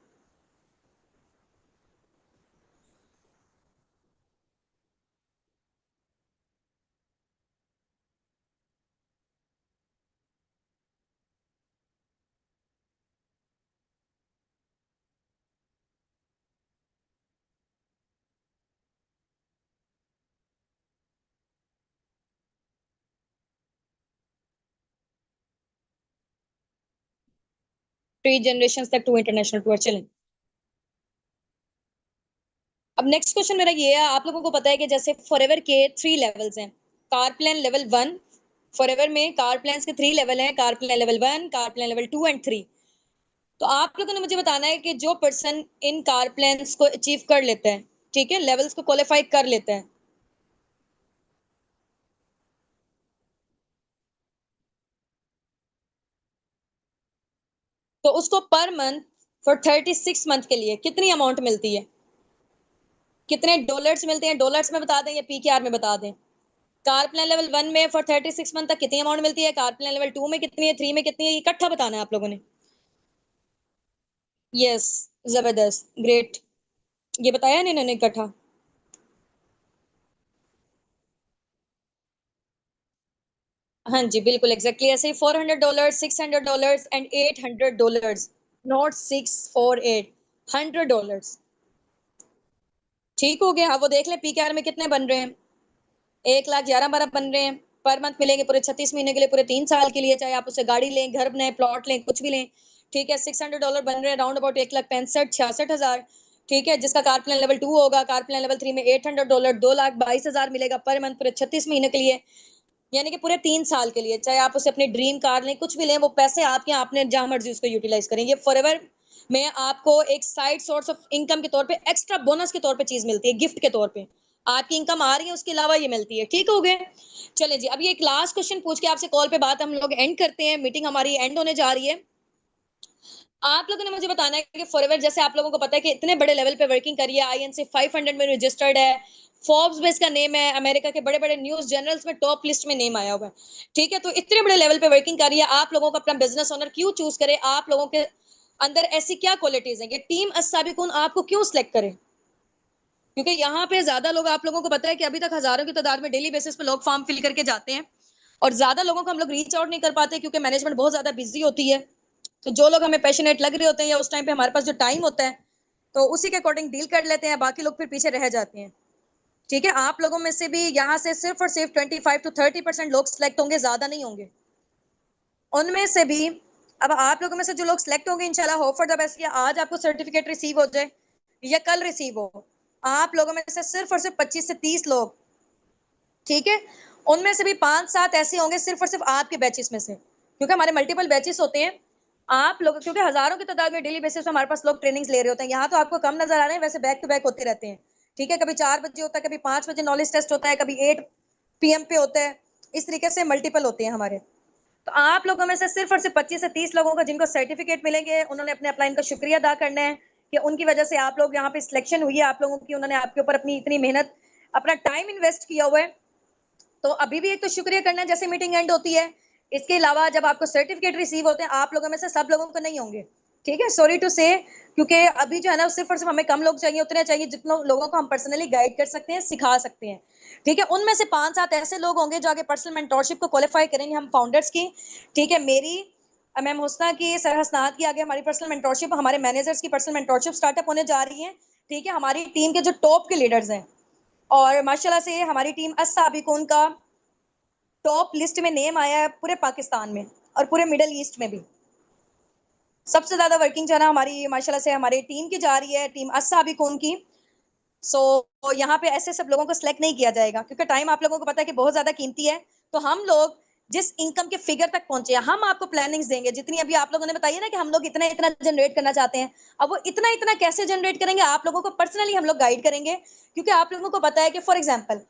थ्री जनरेशन तक 2 इंटरनेशनल टूर। चलें अब नेक्स्ट क्वेश्चन मेरा ये है, आप लोगों को पता है कि जैसे फॉरएवर के 3 लेवल्स हैं। कार प्लान लेवल 1, फॉरएवर में कार प्लान के 3 लेवल हैं, car plan level 1, car plan level 2 and 3। तो आप लोगों ने मुझे बताना है कि जो पर्सन इन कार प्लान्स को अचीव कर लेता है, ठीक है, लेवल्स को क्वालिफाई कर लेता है, तो उसको पर मंथ फॉर 36 मंथ के लिए कितनी अमाउंट मिलती है, कितने डॉलर्स मिलते हैं, डॉलर्स में बता दें या पीकेआर में बता दें। कार प्लान लेवल 1 में फॉर 36 मंथ तक कितनी अमाउंट मिलती है, कार प्लान लेवल 2 में कितनी है, 3 में कितनी है, इकट्ठा बताना है आप लोगों ने। यस, जबरदस्त, ग्रेट। ये बताया नहीं इन्होंने इकट्ठा। हाँ जी बिल्कुल एग्जैक्टली ऐसे ही, $400, $600 एंड $800, नॉट 648, $100। ठीक हो गया। अब वो देख ले पीकेआर में कितने बन रहे हैं, 1,11,12 बन रहे हैं। पर मंथ मिलेंगे पूरे 36 महीने के लिए, पूरे 3 साल के लिए, चाहे आप उससे गाड़ी लें, घर बनाए, प्लॉट लें, कुछ भी लें। ठीक है, $600 बन रहे हैं, राउंड अबाउट 1,65,66,000। ठीक है, जिसका कार प्लान लेवल 2 होगा, कार प्लान लेवल 3 में $800, 2,22,000 मिलेगा पर मंथ पूरे 36 महीने के लिए, यानी कि पूरे 3 साल के लिए। चाहे आप उसे अपनी ड्रीम कार लें, कुछ भी लें, वो पैसे आपके, आपने जहां मर्जी उसको यूटिलाइज करेंगे। फॉरएवर में आपको एक साइड सोर्स ऑफ इनकम के तौर पे, एक्स्ट्रा बोनस के तौर पे चीज मिलती है, गिफ्ट के तौर पे। आपकी इनकम आ रही है, उसके अलावा ये मिलती है। ठीक हो गए। चले जी, अब ये एक लास्ट क्वेश्चन पूछ के आपसे कॉल पे बात हम लोग एंड करते हैं, मीटिंग हमारी एंड होने जा रही है। आप लोगों ने मुझे बताना है कि फॉरएवर, जैसे आप लोगों को पता है कि इतने बड़े लेवल पे वर्किंग करी है, आईएनसी 500 में रजिस्टर्ड है, फोर्ब्स में इसका नेम है, अमेरिका के बड़े बड़े न्यूज जर्नल्स में टॉप लिस्ट में नेम आया हुआ है। ठीक है, तो इतने बड़े लेवल पे वर्किंग करी है, आप लोगों को अपना बिजनेस ओनर क्यों चूज करे, आप लोगों के अंदर ऐसी क्या क्वालिटीज है कि टीम अस्साबिकून आपको क्यों सिलेक्ट करे। क्योंकि यहाँ पे ज्यादा लोग, आप लोगों को पता है कि अभी तक हजारों की तादाद में डेली बेसिस पे लोग फॉर्म फिल करके जाते हैं, और ज्यादा लोगों को हम लोग रीच आउट नहीं कर पाते क्योंकि मैनेजमेंट बहुत ज्यादा बिजी होती है। तो जो लोग हमें पैशनेट लग रहे होते हैं या उस टाइम पे हमारे पास जो टाइम होता है, तो उसी के अकॉर्डिंग डील कर लेते हैं, बाकी लोग फिर पीछे रह जाते हैं। ठीक है, आप लोगों में से भी यहाँ से सिर्फ और सिर्फ 25 to 30% लोग सिलेक्ट होंगे, ज्यादा नहीं होंगे। उनमें से भी अब आप लोगों में से जो लोग सिलेक्ट होंगे, इंशाल्लाह होप फॉर द बेस्ट, या आज आपको सर्टिफिकेट रिसीव हो जाए या कल रिसीव हो, आप लोगों में से सिर्फ और सिर्फ 25 से 30 लोग, ठीक है, उनमें से भी 5-7 ऐसे होंगे सिर्फ और सिर्फ आपके बैचेस में से, क्योंकि हमारे मल्टीपल बैचेस होते हैं। आप लोग क्योंकि हजारों की तादाद में डेली बेसिस पे हमारे पास लोग ट्रेनिंग्स ले रहे होते हैं। यहाँ तो आपको कम नजर आ रहे हैं, वैसे बैक टू बैक होते रहते हैं। ठीक है, कभी 4 बजे होता है, कभी 5 बजे नॉलेज टेस्ट होता है, कभी 8 PM पे होता है। इस तरीके से मल्टीपल होते हैं हमारे। तो आप लोगों में से सिर्फ और सिर्फ 25 से 30 लोगों को जिनको सर्टिफिकेट मिलेंगे, उन्होंने अपने अपलाइन का शुक्रिया अदा करना है कि उनकी वजह से आप लोग यहाँ पे सिलेक्शन हुई है आप लोगों की, उन्होंने आपके ऊपर अपनी इतनी मेहनत, अपना टाइम इन्वेस्ट किया हुआ है। तो अभी भी एक तो शुक्रिया करना है जैसे मीटिंग एंड होती है। इसके अलावा जब आपको सर्टिफिकेट रिसीव होते हैं, आप लोगों में से सब लोगों को नहीं होंगे, ठीक है, सॉरी टू से, क्योंकि अभी जो है ना सिर्फ और सिर्फ हमें कम लोग चाहिए, उतने चाहिए जितने लोगों को हम पर्सनली गाइड कर सकते हैं, सिखा सकते हैं। ठीक है, उनमें से 5-7 ऐसे लोग होंगे जो आगे पर्सनल मेंटोरशिप को क्वालिफाई करेंगे हम फाउंडर्स की। ठीक है, मेरी मैम हुस्ना की, सर हसनात की आगे हमारी पर्सनल मेंटोरशिप, हमारे मैनेजर्स की पर्सनल मेंटोरशिप स्टार्टअप होने जा रही है। ठीक है, हमारी टीम के जो टॉप के लीडर्स हैं, और माशाल्लाह से हमारी टीम अस्साबिकून का टॉप लिस्ट में नेम आया है पूरे पाकिस्तान में और पूरे मिडल ईस्ट में भी। सबसे ज्यादा वर्किंग जो है ना हमारी माशाल्लाह से हमारी टीम की जा रही है, टीम अस्साबिकून की। सो यहाँ पे ऐसे सब लोगों को सिलेक्ट नहीं किया जाएगा, क्योंकि टाइम आप लोगों को पता है कि बहुत ज्यादा कीमती है। तो हम लोग जिस इनकम के फिगर तक पहुंचे हैं, हम आपको प्लानिंग्स देंगे, जितनी अभी आप लोगों ने बताई है ना कि हम लोग इतना इतना जनरेट करना चाहते हैं। अब वो इतना इतना कैसे जनरेट करेंगे, आप लोगों को पर्सनली हम लोग गाइड करेंगे, क्योंकि आप लोगों को पता है कि फॉर एग्जाम्पल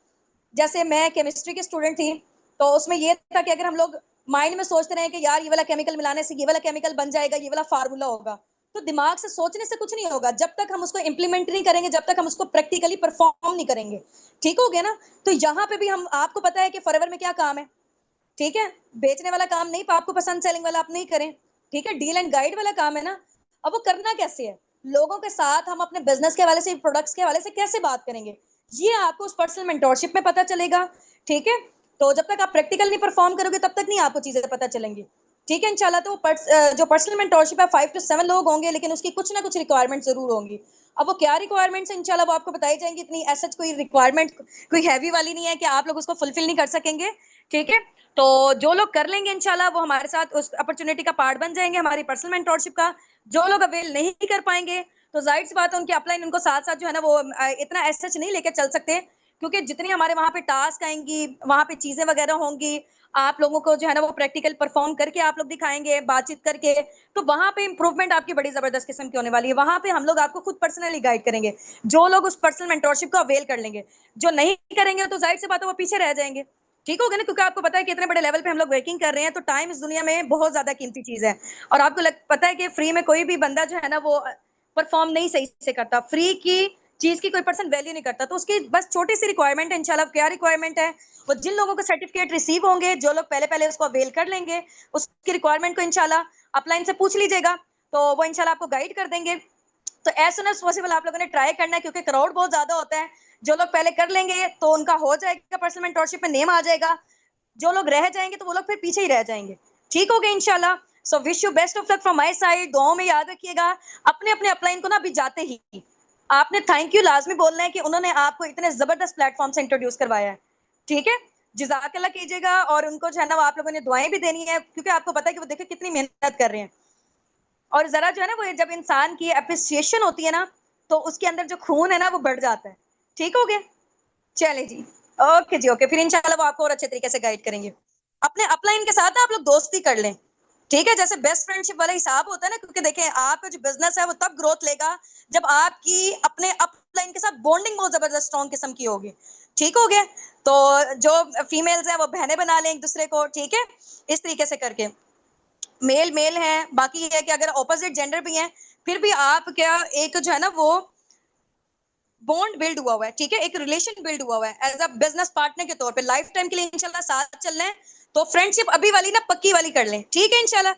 जैसे मैं केमिस्ट्री की स्टूडेंट थी, तो उसमें ये था कि अगर हम लोग माइंड में सोचते रहे कि यार ये वाला केमिकल मिलाने से ये वाला केमिकल बन जाएगा, ये वाला फार्मूला होगा, तो दिमाग से सोचने से कुछ नहीं होगा जब तक हम उसको इंप्लीमेंट नहीं करेंगे, जब तक हम उसको प्रैक्टिकली परफॉर्म नहीं करेंगे। ठीक हो गया ना? तो यहाँ पे भी हम, आपको पता है कि फॉरएवर में क्या काम है, ठीक है, बेचने वाला काम नहीं, आपको पसंद सेलिंग वाला आप नहीं करें, ठीक है, डील एंड गाइड वाला काम है ना। अब वो करना कैसे है, लोगों के साथ हम अपने बिजनेस के हवाले से, प्रोडक्ट्स के हवाले से कैसे बात करेंगे, ये आपको उस पर्सनल मेंटोरशिप में पता चलेगा। ठीक है, तो जब तक आप प्रैक्टिकल नहीं परफॉर्म करोगे तब तक नहीं आपको चीजें पता चलेंगी। ठीक है, इंशाल्लाह। तो जो पर्सनल मेंटोरशिप है 5 to 7 लोग होंगे, लेकिन उसकी कुछ ना कुछ रिक्वायरमेंट जरूर होंगी। अब वो क्या रिक्वायरमेंट्स है इंशाल्लाह वो आपको बताई जाएंगी। इतनी ऐसा कोई रिक्वायरमेंट कोई हैवी वाली नहीं है कि आप लोग उसको फुलफिल नहीं कर सकेंगे। ठीक है, तो जो लोग कर लेंगे इंशाल्लाह वो हमारे साथ उस अपॉर्चुनिटी का पार्ट बन जाएंगे, हमारी पर्सनल मेंटोरशिप का। जो लोग अवेल नहीं कर पाएंगे तो जाहिर सी बात है उनकी अपलाइन उनको साथ साथ जो है ना वो इतना एसएच नहीं लेके चल सकते, क्योंकि जितनी हमारे वहां पे टास्क आएंगी, वहां पे चीजें वगैरह होंगी, आप लोगों को जो है ना वो प्रैक्टिकल परफॉर्म करके आप लोग दिखाएंगे, बातचीत करके, तो वहां पे इंप्रूवमेंट आपकी बड़ी जबरदस्त किस्म की होने वाली है। वहां पे हम लोग आपको खुद पर्सनली गाइड करेंगे, जो लोग उस पर्सनल मेंटोरशिप को अवेल कर लेंगे। जो नहीं करेंगे तो जाहिर सी बात है वो पीछे रह जाएंगे। ठीक हो गया ना? क्योंकि आपको पता है कि इतने बड़े लेवल पे हम लोग वर्किंग कर रहे हैं, तो टाइम इस दुनिया में बहुत ज्यादा कीमती चीज है। और आपको पता है कि फ्री में कोई भी बंदा जो है ना वो परफॉर्म नहीं सही से करता, फ्री की चीज की कोई पर्सन वैल्यू नहीं करता। तो उसकी बस छोटी सी रिक्वायरमेंट है इंशाल्लाह। क्या रिक्वायरमेंट है? वो जिन लोगों को सर्टिफिकेट रिसीव होंगे, जो लोग पहले पहले उसको अवेल कर लेंगे, उसकी रिक्वायरमेंट को इंशाल्लाह अपलाइन से पूछ लीजिएगा, तो वो इंशाल्लाह आपको गाइड कर देंगे। तो एज सुन एज पॉसिबल आप लोगों ने ट्राई करना है, क्योंकि क्राउड बहुत ज्यादा होता है। जो लोग पहले कर लेंगे तो उनका हो जाएगा, पर्सनल मेंटोरशिप में नेम आ जाएगा। जो लोग रह जाएंगे तो वो लोग फिर पीछे ही रह जाएंगे। ठीक हो गया इंशाल्लाह। So wish you best of luck from my side. दुआओं में याद रखिएगा। अपने अपने अपलाइन को ना अभी जाते ही आपने थैंक यू लाजमी बोलना है कि उन्होंने आपको इतने जबरदस्त प्लेटफॉर्म से इंट्रोड्यूस करवाया है। ठीक है, जजाकल्लाह कीजिएगा, और उनको जो है ना आप लोगों ने दुआएं भी देनी है, क्योंकि आपको पता है कि वो देखिए कितनी मेहनत कर रहे हैं। और जरा जो है ना वो जब इंसान की अप्रिसिएशन होती है ना, तो उसके अंदर जो खून है ना वो बढ़ जाता है। ठीक हो गया? चले जी, ओके जी, ओके। फिर इंशाल्लाह वो आपको और अच्छे तरीके से गाइड करेंगे। अपने अपलाइन के साथ आप लोग दोस्ती कर लें, ठीक है, जैसे बेस्ट फ्रेंडशिप वाला हिसाब होता है ना, क्योंकि देखें आपका जो बिजनेस है वो तब ग्रोथ लेगा जब आपकी अपने अपलाइन के साथ बॉन्डिंग बहुत जबरदस्त स्ट्रॉन्ग किस्म की होगी। ठीक हो गया? तो जो फीमेल्स हैं वो बहनें बना लें एक दूसरे को, ठीक है, इस तरीके से करके। मेल मेल है, बाकी ये है कि अगर ऑपोजिट जेंडर भी हैं, फिर भी आप क्या एक जो है ना वो बॉन्ड बिल्ड हुआ है, ठीक है, एक रिलेशन बिल्ड हुआ है एज अ बिजनेस पार्टनर के तौर पे, लाइफ टाइम के लिए इंशाल्लाह साथ चल रहे हैं। तो फ्रेंडशिप अभी वाली ना पक्की वाली कर लें, ठीक है इंशाल्लाह।